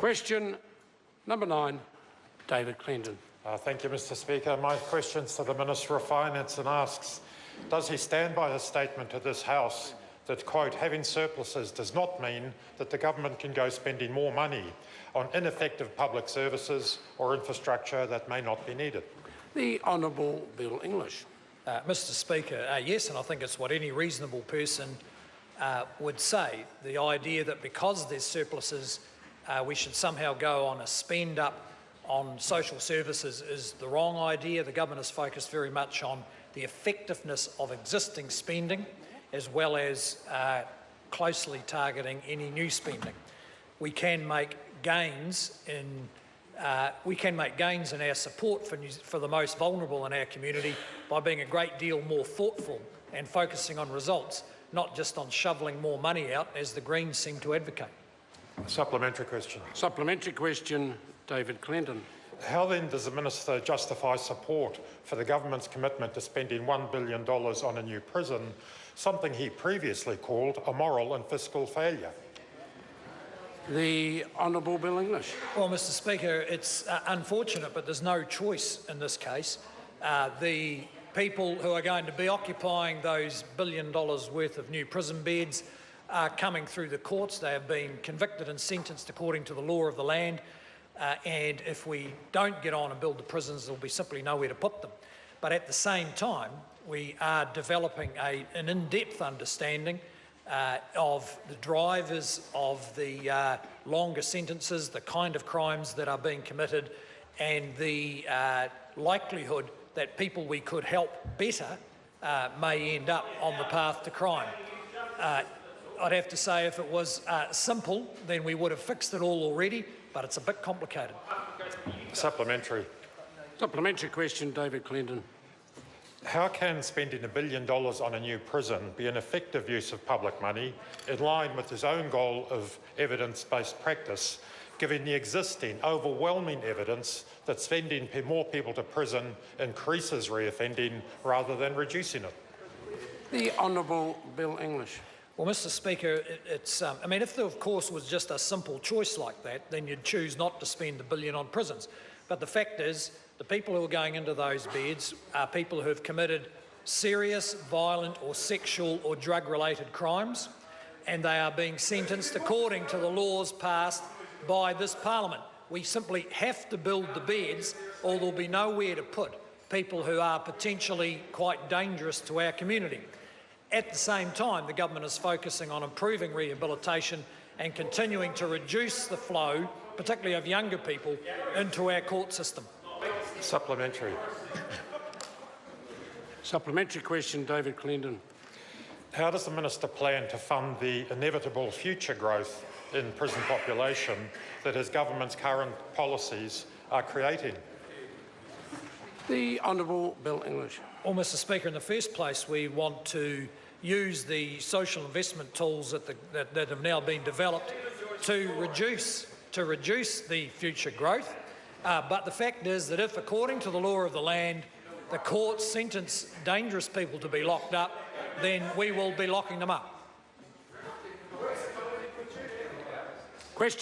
Question number 9, David Clendon. Thank you, Mr Speaker. My question is to the Minister of Finance and asks, does he stand by his statement to this House that, quote, having surpluses does not mean that the government can go spending more money on ineffective public services or infrastructure that may not be needed? The Honourable Bill English. Mr Speaker, yes, and I think it's what any reasonable person would say. The idea that because there's surpluses we should somehow go on a spend up on social services is the wrong idea. The government is focused very much on the effectiveness of existing spending as well as closely targeting any new spending. We can make gains in our support for the most vulnerable in our community by being a great deal more thoughtful and focusing on results, not just on shovelling more money out, as the Greens seem to advocate. Supplementary question. Supplementary question, David Clendon. How then does the Minister justify support for the government's commitment to spending $1 billion on a new prison, something he previously called a moral and fiscal failure? The Honourable Bill English. Well, Mr Speaker, it's unfortunate, but there's no choice in this case. The people who are going to be occupying those $1 billion worth of new prison beds are coming through the courts. They have been convicted and sentenced according to the law of the land. And if we don't get on and build the prisons, there'll be simply nowhere to put them. But at the same time, we are developing an in-depth understanding of the drivers of the longer sentences, the kind of crimes that are being committed, and the likelihood that people we could help better may end up on the path to crime. I'd have to say if it was simple, then we would have fixed it all already, but it's a bit complicated. Supplementary. Supplementary question, David Clendon. How can spending $1 billion on a new prison be an effective use of public money in line with his own goal of evidence-based practice, given the existing overwhelming evidence that sending more people to prison increases reoffending rather than reducing it? The Honourable Bill English. Well, Mr Speaker, I mean, if there, of course, was just a simple choice like that, then you'd choose not to spend $1 billion on prisons. But the fact is, the people who are going into those beds are people who have committed serious, violent or sexual or drug-related crimes, and they are being sentenced according to the laws passed by this parliament. We simply have to build the beds, or there'll be nowhere to put people who are potentially quite dangerous to our community. At the same time, the government is focusing on improving rehabilitation and continuing to reduce the flow, particularly of younger people, into our court system. Supplementary. Supplementary question, David Clendon. How does the Minister plan to fund the inevitable future growth in prison population that his government's current policies are creating? The Honourable Bill English. Well, Mr Speaker, in the first place, we want to use the social investment tools that have now been developed to reduce the future growth. But the fact is that if, according to the law of the land, the courts sentence dangerous people to be locked up, then we will be locking them up. Question.